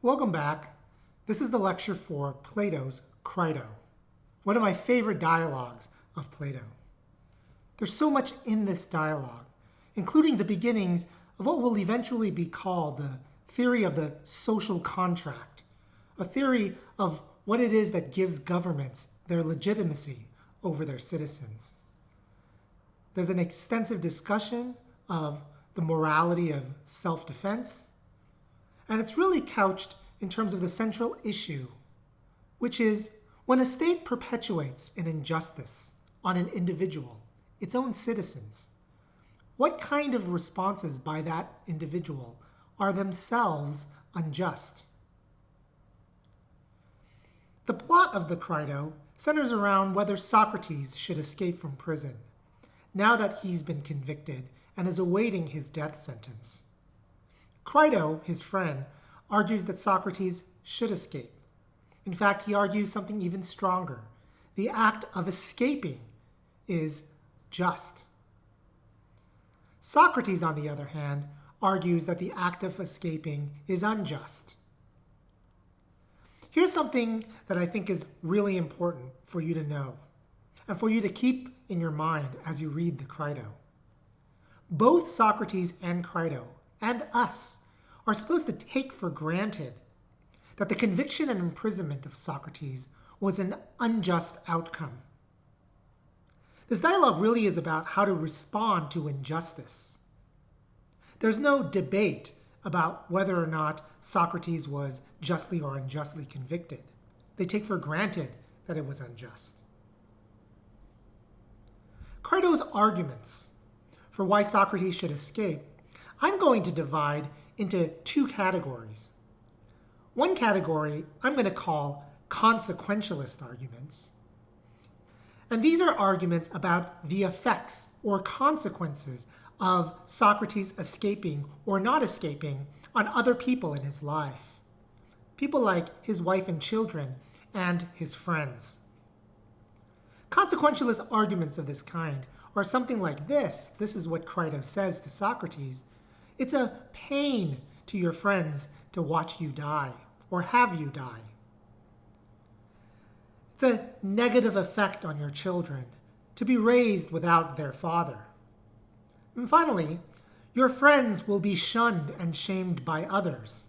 Welcome back. This is the lecture for Plato's Crito, one of my favorite dialogues of Plato. There's so much in this dialogue, including the beginnings of what will eventually be called the theory of the social contract, a theory of what it is that gives governments their legitimacy over their citizens. There's an extensive discussion of the morality of self-defense, and it's really couched in terms of the central issue, which is when a state perpetuates an injustice on an individual, its own citizens, what kind of responses by that individual are themselves unjust? The plot of the Crito centers around whether Socrates should escape from prison, now that he's been convicted and is awaiting his death sentence. Crito, his friend, argues that Socrates should escape. In fact, he argues something even stronger. The act of escaping is just. Socrates, on the other hand, argues that the act of escaping is unjust. Here's something that I think is really important for you to know and for you to keep in your mind as you read the Crito. Both Socrates and Crito, and us, are supposed to take for granted that the conviction and imprisonment of Socrates was an unjust outcome. This dialogue really is about how to respond to injustice. There's no debate about whether or not Socrates was justly or unjustly convicted. They take for granted that it was unjust. Crito's arguments for why Socrates should escape, I'm going to divide into two categories. One category I'm going to call consequentialist arguments. And these are arguments about the effects or consequences of Socrates escaping or not escaping on other people in his life. People like his wife and children and his friends. Consequentialist arguments of this kind are something like this. This is what Crito says to Socrates. It's a pain to your friends to watch you die or have you die. It's a negative effect on your children to be raised without their father. And finally, your friends will be shunned and shamed by others.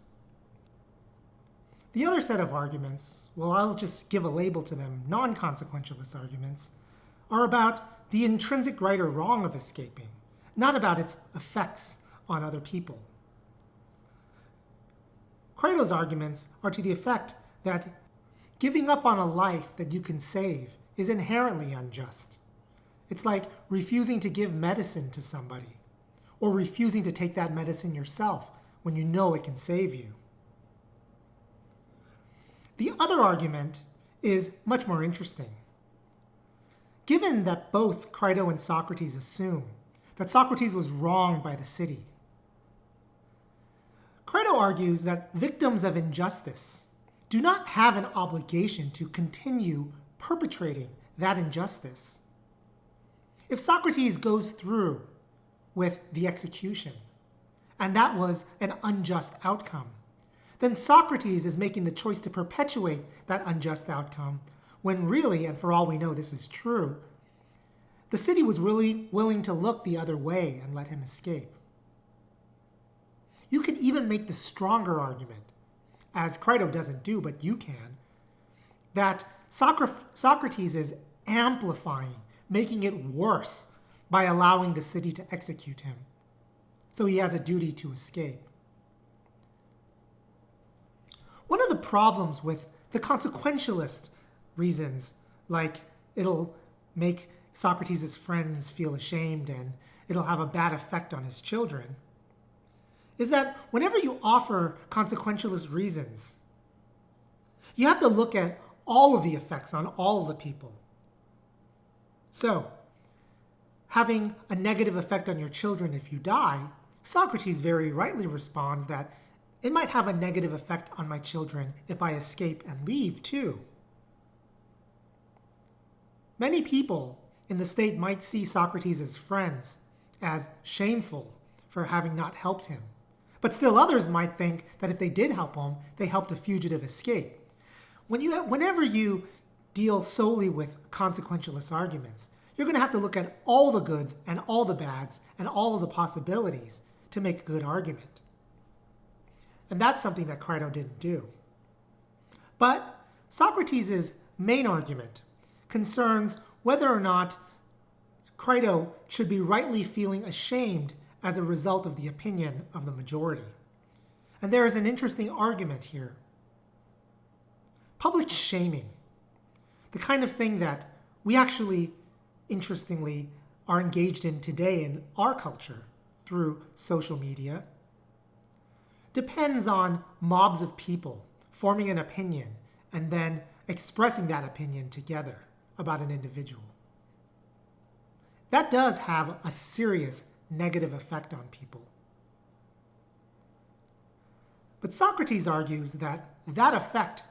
The other set of arguments, well, I'll just give a label to them, non-consequentialist arguments, are about the intrinsic right or wrong of escaping, not about its effects on other people. Crito's arguments are to the effect that giving up on a life that you can save is inherently unjust. It's like refusing to give medicine to somebody, or refusing to take that medicine yourself when you know it can save you. The other argument is much more interesting. Given that both Crito and Socrates assume that Socrates was wronged by the city, Crito argues that victims of injustice do not have an obligation to continue perpetrating that injustice. If Socrates goes through with the execution, and that was an unjust outcome, then Socrates is making the choice to perpetuate that unjust outcome when really, and for all we know this is true, the city was really willing to look the other way and let him escape. You can even make the stronger argument, as Crito doesn't do, but you can, that Socrates is amplifying, making it worse by allowing the city to execute him. So he has a duty to escape. One of the problems with the consequentialist reasons, like it'll make Socrates' friends feel ashamed and it'll have a bad effect on his children, is that whenever you offer consequentialist reasons, you have to look at all of the effects on all of the people. So, having a negative effect on your children if you die, Socrates very rightly responds that it might have a negative effect on my children if I escape and leave too. Many people in the state might see Socrates' friends as shameful for having not helped him. But still others might think that if they did help him, they helped a fugitive escape. Whenever you deal solely with consequentialist arguments, you're going to have to look at all the goods and all the bads and all of the possibilities to make a good argument. And that's something that Crito didn't do. But Socrates' main argument concerns whether or not Crito should be rightly feeling ashamed as a result of the opinion of the majority. And there is an interesting argument here. Public shaming, the kind of thing that we actually, interestingly, are engaged in today in our culture through social media, depends on mobs of people forming an opinion and then expressing that opinion together about an individual. That does have a serious negative effect on people. But Socrates argues that that effect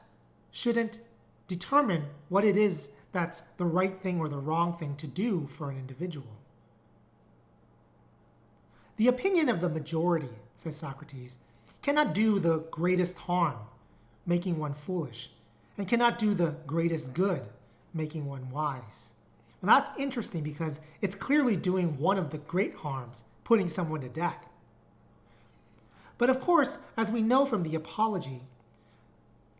shouldn't determine what it is that's the right thing or the wrong thing to do for an individual. The opinion of the majority, says Socrates, cannot do the greatest harm, making one foolish, and cannot do the greatest good, making one wise. And that's interesting because it's clearly doing one of the great harms, putting someone to death. But of course, as we know from the Apology,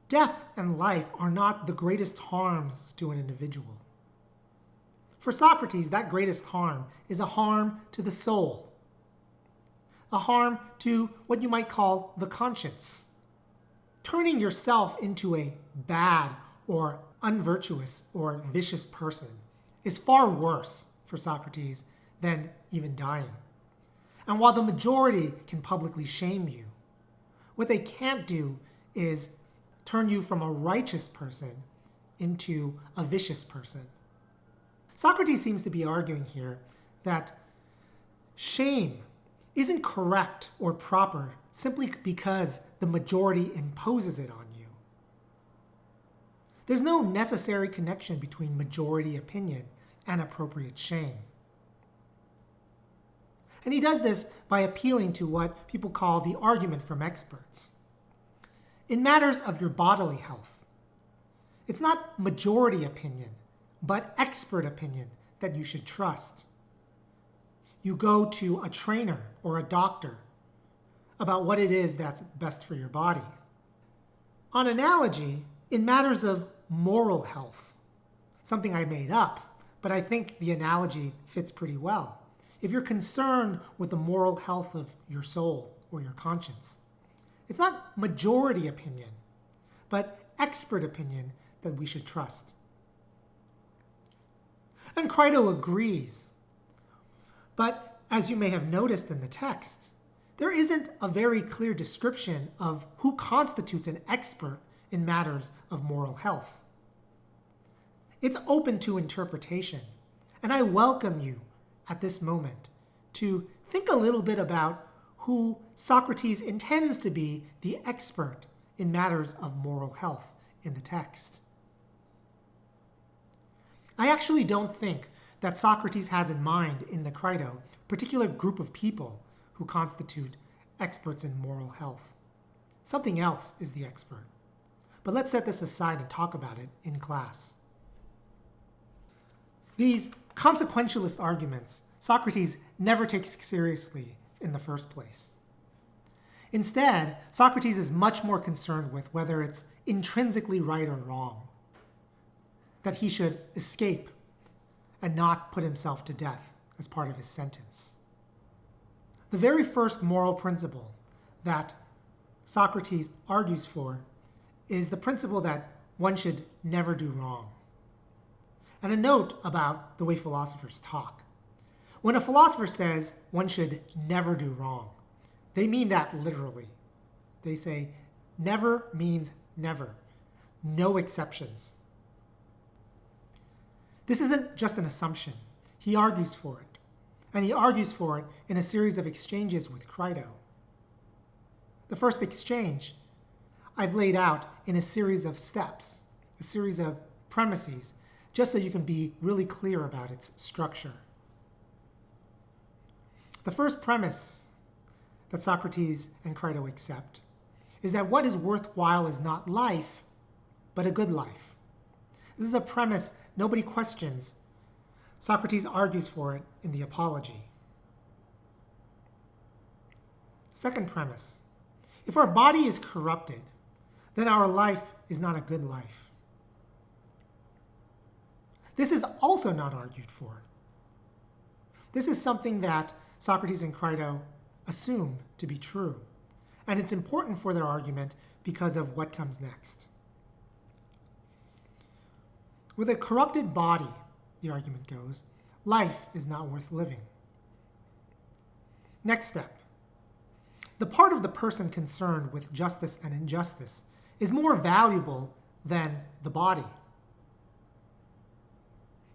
death and life are not the greatest harms to an individual. For Socrates, that greatest harm is a harm to the soul, a harm to what you might call the conscience. Turning yourself into a bad or unvirtuous or vicious person is far worse for Socrates than even dying. And while the majority can publicly shame you, what they can't do is turn you from a righteous person into a vicious person. Socrates seems to be arguing here that shame isn't correct or proper simply because the majority imposes it on you. There's no necessary connection between majority opinion and appropriate shame. And he does this by appealing to what people call the argument from experts. In matters of your bodily health, it's not majority opinion, but expert opinion that you should trust. You go to a trainer or a doctor about what it is that's best for your body. On analogy, in matters of moral health, something I made up, but I think the analogy fits pretty well. If you're concerned with the moral health of your soul or your conscience, it's not majority opinion, but expert opinion that we should trust. And Crito agrees. But as you may have noticed in the text, there isn't a very clear description of who constitutes an expert in matters of moral health. It's open to interpretation, and I welcome you at this moment to think a little bit about who Socrates intends to be the expert in matters of moral health in the text. I actually don't think that Socrates has in mind in the Crito a particular group of people who constitute experts in moral health. Something else is the expert. But let's set this aside and talk about it in class. These consequentialist arguments Socrates never takes seriously in the first place. Instead, Socrates is much more concerned with whether it's intrinsically right or wrong, that he should escape and not put himself to death as part of his sentence. The very first moral principle that Socrates argues for is the principle that one should never do wrong. And a note about the way philosophers talk. When a philosopher says one should never do wrong, they mean that literally. They say never means never, no exceptions. This isn't just an assumption. He argues for it. And he argues for it in a series of exchanges with Crito. The first exchange I've laid out in a series of steps, a series of premises, just so you can be really clear about its structure. The first premise that Socrates and Crito accept is that what is worthwhile is not life, but a good life. This is a premise nobody questions. Socrates argues for it in the Apology. Second premise, if our body is corrupted, then our life is not a good life. This is also not argued for. This is something that Socrates and Crito assume to be true, and it's important for their argument because of what comes next. With a corrupted body, the argument goes, life is not worth living. Next step. The part of the person concerned with justice and injustice is more valuable than the body.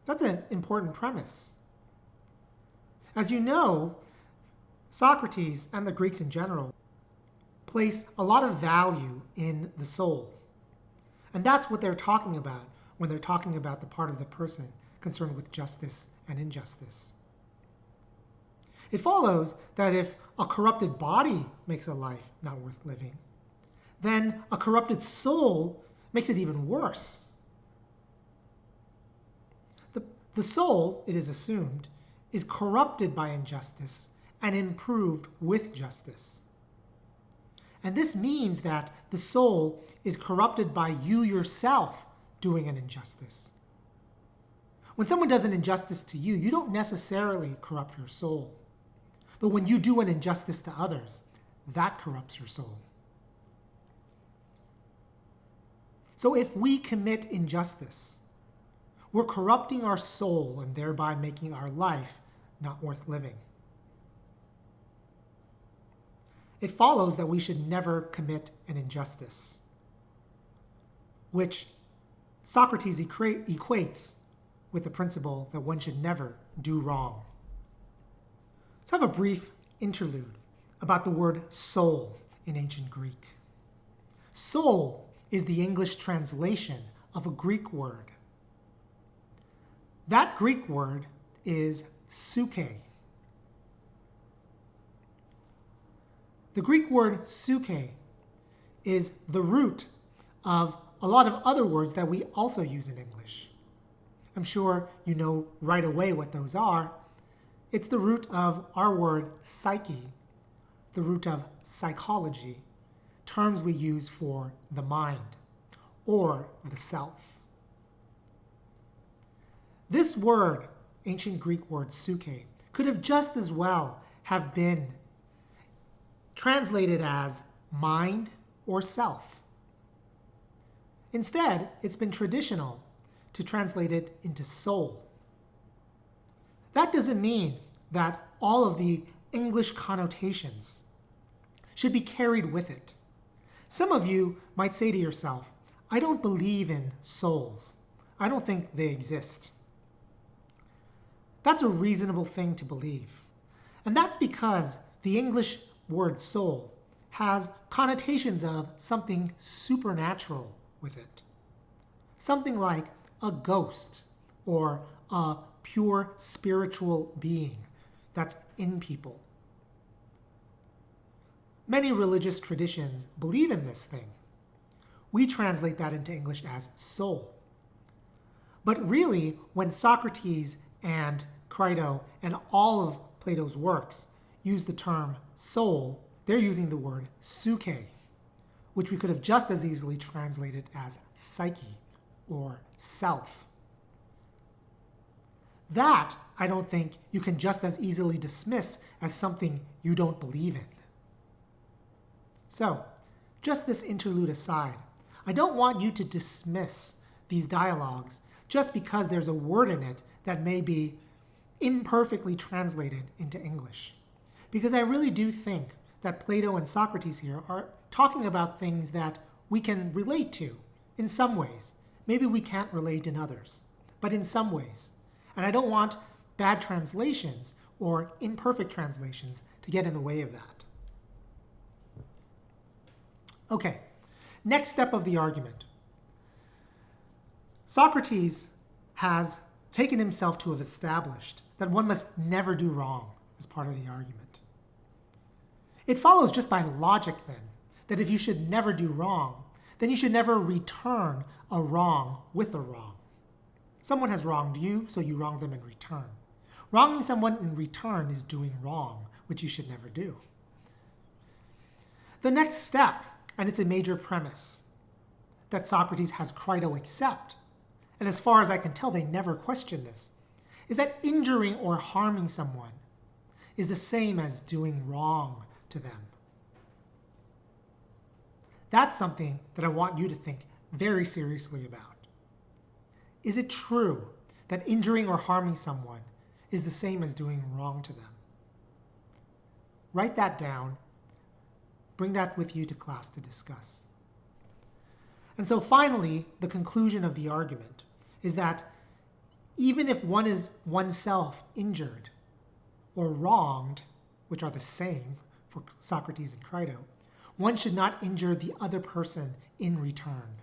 That's an important premise. As you know, Socrates and the Greeks in general place a lot of value in the soul. And that's what they're talking about when they're talking about the part of the person concerned with justice and injustice. It follows that if a corrupted body makes a life not worth living, then a corrupted soul makes it even worse. The soul, it is assumed, is corrupted by injustice and improved with justice. And this means that the soul is corrupted by you yourself doing an injustice. When someone does an injustice to you, you don't necessarily corrupt your soul. But when you do an injustice to others, that corrupts your soul. So if we commit injustice, we're corrupting our soul and thereby making our life not worth living. It follows that we should never commit an injustice, which Socrates equates with the principle that one should never do wrong. Let's have a brief interlude about the word soul in ancient Greek. Soul is the English translation of a Greek word. That Greek word is psyche. The Greek word psyche is the root of a lot of other words that we also use in English. I'm sure you know right away what those are. It's the root of our word psyche, the root of psychology, terms we use for the mind or the self. This word, ancient Greek word psyche, could have just as well have been translated as mind or self. Instead, it's been traditional to translate it into soul. That doesn't mean that all of the English connotations should be carried with it. Some of you might say to yourself, I don't believe in souls. I don't think they exist. That's a reasonable thing to believe. And that's because the English word soul has connotations of something supernatural with it. Something like a ghost or a pure spiritual being that's in people. Many religious traditions believe in this thing. We translate that into English as soul. But really, when Socrates and Crito and all of Plato's works use the term soul, they're using the word psyche, which we could have just as easily translated as psyche or self. That, I don't think you can just as easily dismiss as something you don't believe in. So, just this interlude aside, I don't want you to dismiss these dialogues just because there's a word in it that may be imperfectly translated into English. Because I really do think that Plato and Socrates here are talking about things that we can relate to in some ways. Maybe we can't relate in others, but in some ways. And I don't want bad translations or imperfect translations to get in the way of that. Okay, next step of the argument. Socrates has taken himself to have established that one must never do wrong as part of the argument. It follows just by logic, then, that if you should never do wrong, then you should never return a wrong with a wrong. Someone has wronged you, so you wrong them in return. Wronging someone in return is doing wrong, which you should never do. The next step, and it's a major premise, that Socrates has Crito accept, and as far as I can tell, they never question this, is that injuring or harming someone is the same as doing wrong to them. That's something that I want you to think very seriously about. Is it true that injuring or harming someone is the same as doing wrong to them? Write that down. Bring that with you to class to discuss. And so finally, the conclusion of the argument is that even if one is oneself injured or wronged, which are the same for Socrates and Crito, one should not injure the other person in return.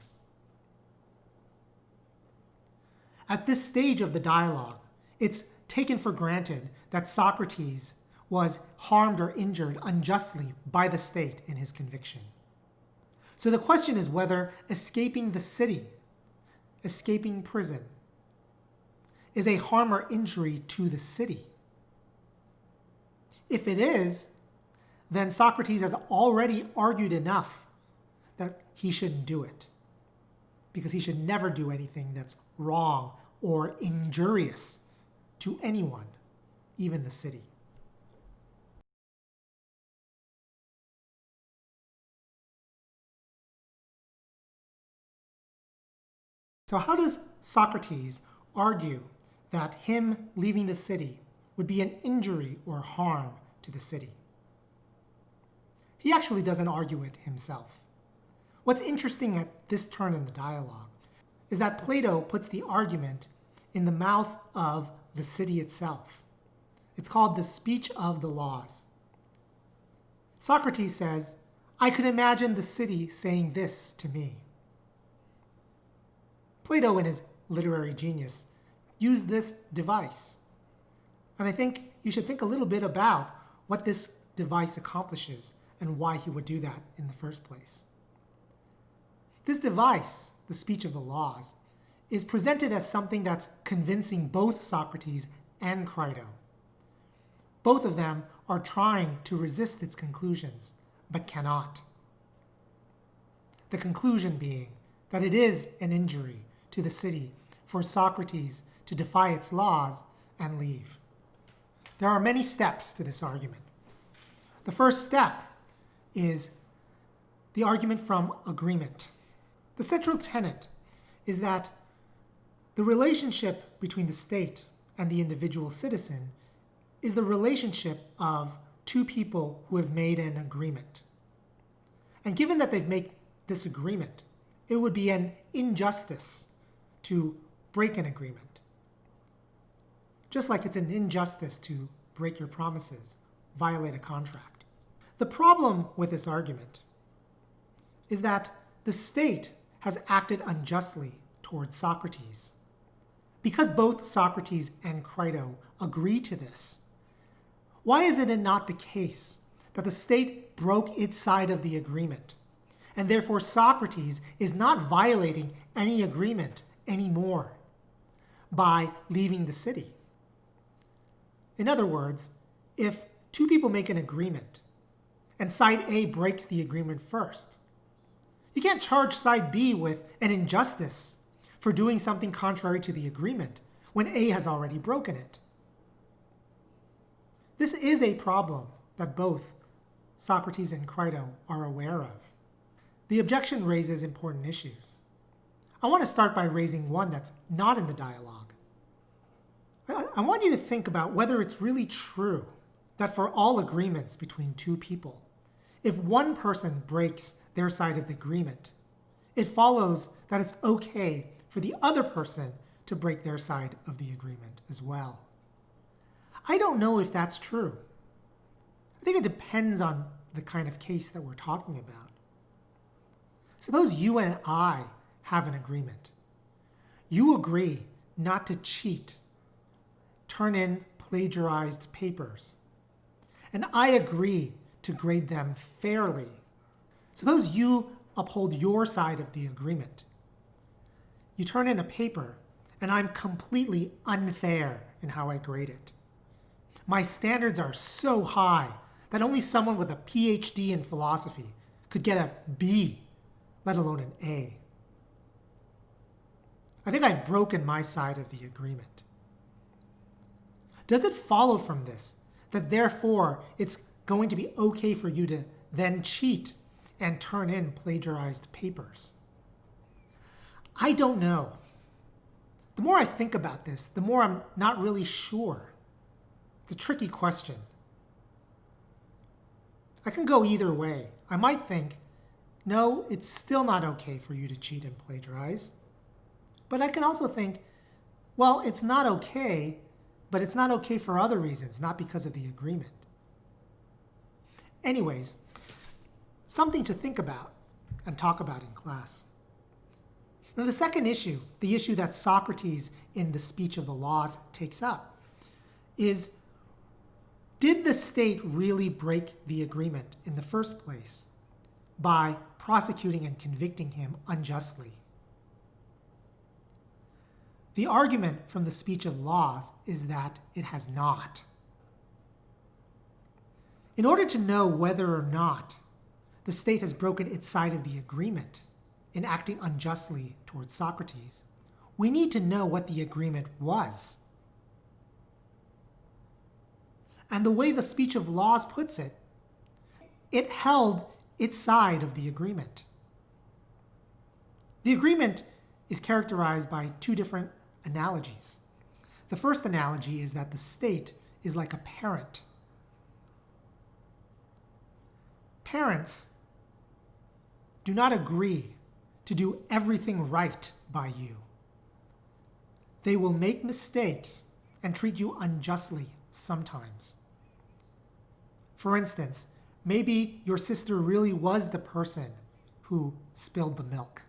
At this stage of the dialogue, it's taken for granted that Socrates was harmed or injured unjustly by the state in his conviction. So the question is whether escaping the city, escaping prison, is a harm or injury to the city. If it is, then Socrates has already argued enough that he shouldn't do it, because he should never do anything that's wrong or injurious to anyone, even the city. So how does Socrates argue that him leaving the city would be an injury or harm to the city? He actually doesn't argue it himself. What's interesting at this turn in the dialogue is that Plato puts the argument in the mouth of the city itself. It's called the speech of the laws. Socrates says, "I could imagine the city saying this to me." Plato, in his literary genius, used this device. And I think you should think a little bit about what this device accomplishes and why he would do that in the first place. This device, the speech of the laws, is presented as something that's convincing both Socrates and Crito. Both of them are trying to resist its conclusions, but cannot. The conclusion being that it is an injury to the city for Socrates to defy its laws and leave. There are many steps to this argument. The first step is the argument from agreement. The central tenet is that the relationship between the state and the individual citizen is the relationship of two people who have made an agreement. And given that they've made this agreement, it would be an injustice to break an agreement. Just like it's an injustice to break your promises, violate a contract. The problem with this argument is that the state has acted unjustly towards Socrates. Because both Socrates and Crito agree to this, why is it not the case that the state broke its side of the agreement, and therefore Socrates is not violating any agreement anymore by leaving the city? In other words, if two people make an agreement and side A breaks the agreement first, you can't charge side B with an injustice for doing something contrary to the agreement when A has already broken it. This is a problem that both Socrates and Crito are aware of. The objection raises important issues. I want to start by raising one that's not in the dialogue. I want you to think about whether it's really true that for all agreements between two people, if one person breaks their side of the agreement, it follows that it's okay for the other person to break their side of the agreement as well. I don't know if that's true. I think it depends on the kind of case that we're talking about. Suppose you and I have an agreement. You agree not to cheat, turn in plagiarized papers. And I agree to grade them fairly. Suppose you uphold your side of the agreement. You turn in a paper, and I'm completely unfair in how I grade it. My standards are so high that only someone with a PhD in philosophy could get a B, let alone an A. I think I've broken my side of the agreement. Does it follow from this that therefore it's going to be okay for you to then cheat and turn in plagiarized papers? I don't know. The more I think about this, the more I'm not really sure. It's a tricky question. I can go either way. I might think, no, it's still not okay for you to cheat and plagiarize. But I can also think, well, it's not okay, but it's not okay for other reasons, not because of the agreement. Anyways, something to think about and talk about in class. Now, the second issue, the issue that Socrates in the Speech of the Laws takes up, is did the state really break the agreement in the first place by prosecuting and convicting him unjustly? The argument from the Speech of Laws is that it has not. In order to know whether or not the state has broken its side of the agreement in acting unjustly towards Socrates, we need to know what the agreement was. And the way the Speech of Laws puts it, it held its side of the agreement. The agreement is characterized by two different analogies. The first analogy is that the state is like a parent. Parents do not agree to do everything right by you. They will make mistakes and treat you unjustly sometimes. For instance, maybe your sister really was the person who spilled the milk,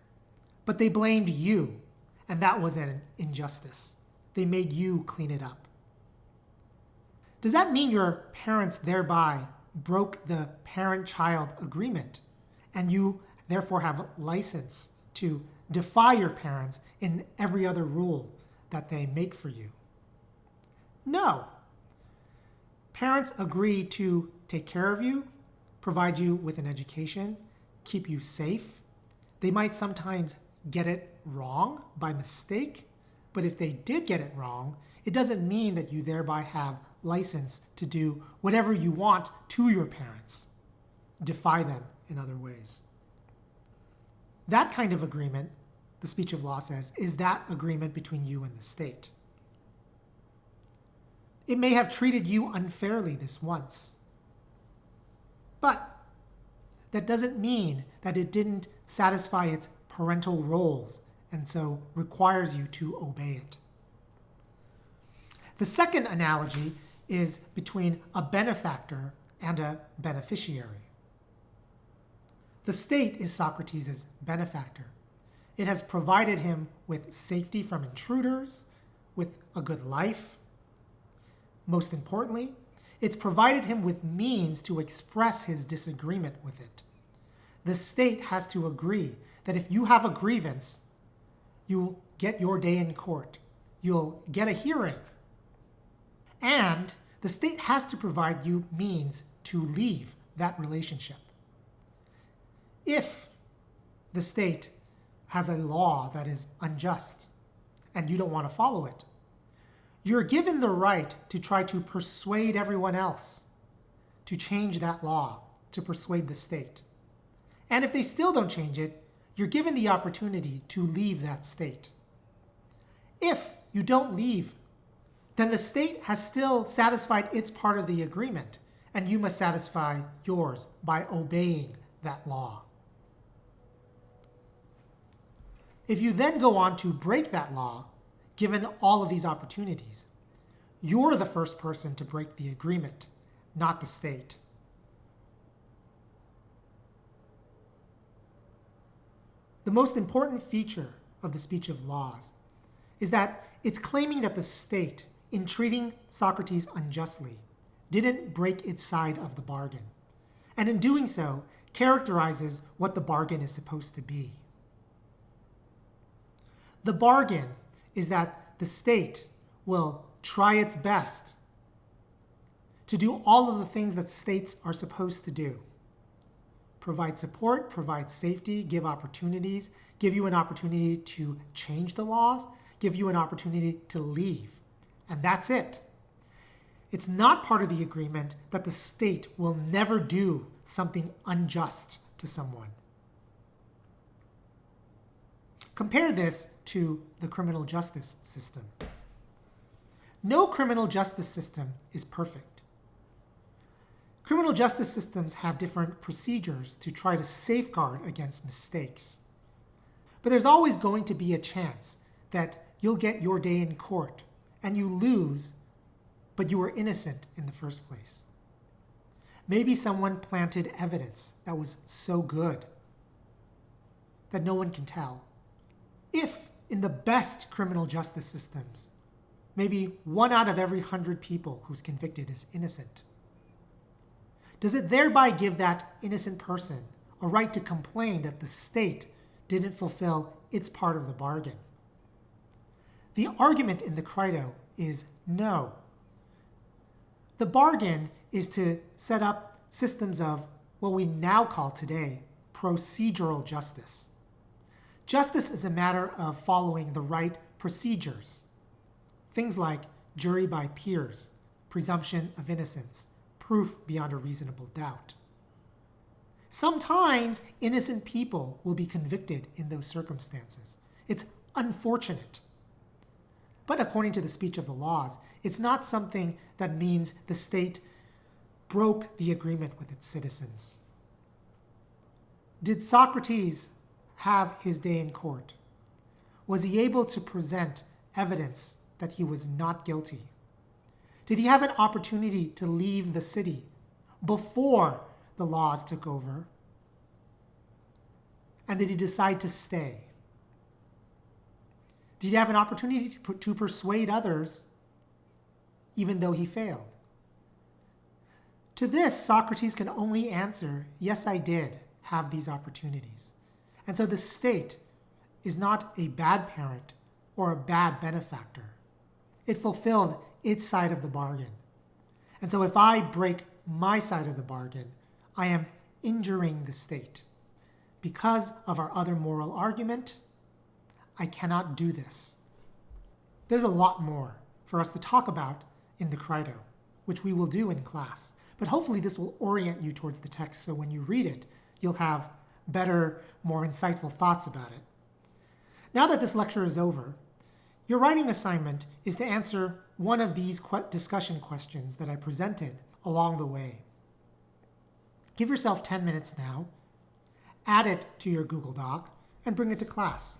but they blamed you, and that was an injustice. They made you clean it up. Does that mean your parents thereby broke the parent-child agreement, and you therefore have license to defy your parents in every other rule that they make for you? No. Parents agree to take care of you, provide you with an education, keep you safe. They might sometimes get it wrong by mistake, but if they did get it wrong, it doesn't mean that you thereby have license to do whatever you want to your parents. Defy them in other ways. That kind of agreement, the Speech of Law says, is that agreement between you and the state. It may have treated you unfairly this once, but that doesn't mean that it didn't satisfy its parental roles and so requires you to obey it. The second analogy is between a benefactor and a beneficiary. The state is Socrates' benefactor. It has provided him with safety from intruders, with a good life. Most importantly, it's provided him with means to express his disagreement with it. The state has to agree that if you have a grievance, you'll get your day in court. You'll get a hearing. And the state has to provide you means to leave that relationship. If the state has a law that is unjust and you don't want to follow it, you're given the right to try to persuade everyone else to change that law, to persuade the state. And if they still don't change it, you're given the opportunity to leave that state. If you don't leave, then the state has still satisfied its part of the agreement, and you must satisfy yours by obeying that law. If you then go on to break that law, given all of these opportunities, you're the first person to break the agreement, not the state. The most important feature of the Speech of Laws is that it's claiming that the state, in treating Socrates unjustly, didn't break its side of the bargain. and in doing so, characterizes what the bargain is supposed to be. The bargain is that the state will try its best to do all of the things that states are supposed to do. Provide support, provide safety, give opportunities, give you an opportunity to change the laws, give you an opportunity to leave. And that's it. It's not part of the agreement that the state will never do something unjust to someone. Compare this to the criminal justice system. No criminal justice system is perfect. Criminal justice systems have different procedures to try to safeguard against mistakes. But there's always going to be a chance that you'll get your day in court and you lose, but you were innocent in the first place. Maybe someone planted evidence that was so good that no one can tell. If in the best criminal justice systems, maybe 1 out of every 100 people who's convicted is innocent, does it thereby give that innocent person a right to complain that the state didn't fulfill its part of the bargain? The argument in the Crito is no. The bargain is to set up systems of what we now call today procedural justice. Justice is a matter of following the right procedures. Things like jury by peers, presumption of innocence, proof beyond a reasonable doubt. Sometimes innocent people will be convicted in those circumstances. It's unfortunate. But according to the speech of the laws, it's not something that means the state broke the agreement with its citizens. Did Socrates have his day in court? Was he able to present evidence that he was not guilty? Did he have an opportunity to leave the city before the laws took over? And did he decide to stay? Did he have an opportunity to persuade others even though he failed? To this, Socrates can only answer, yes, I did have these opportunities. And so the state is not a bad parent or a bad benefactor. It fulfilled its side of the bargain. And so if I break my side of the bargain, I am injuring the state. Because of our other moral argument, I cannot do this. There's a lot more for us to talk about in the Crito, which we will do in class. But hopefully this will orient you towards the text so when you read it, you'll have better, more insightful thoughts about it. Now that this lecture is over, your writing assignment is to answer one of these discussion questions that I presented along the way. Give yourself 10 minutes now, add it to your Google Doc, and bring it to class.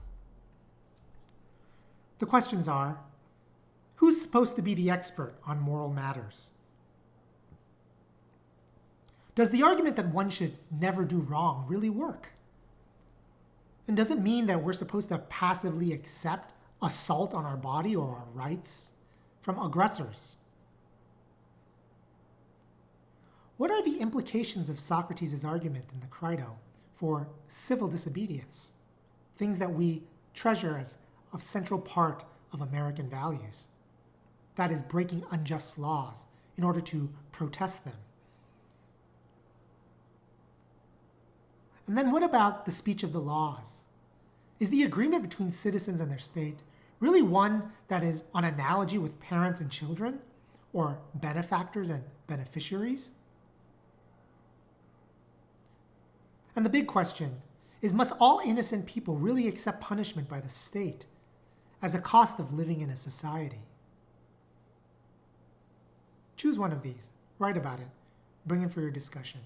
The questions are, who's supposed to be the expert on moral matters? Does the argument that one should never do wrong really work? And does it mean that we're supposed to passively accept assault on our body or our rights from aggressors? What are the implications of Socrates' argument in the Crito for civil disobedience, things that we treasure as a central part of American values? That is, breaking unjust laws in order to protest them. And then what about the speech of the laws? Is the agreement between citizens and their state really one that is on analogy with parents and children, or benefactors and beneficiaries? And the big question is, must all innocent people really accept punishment by the state as a cost of living in a society? Choose one of these, write about it, bring it for your discussion.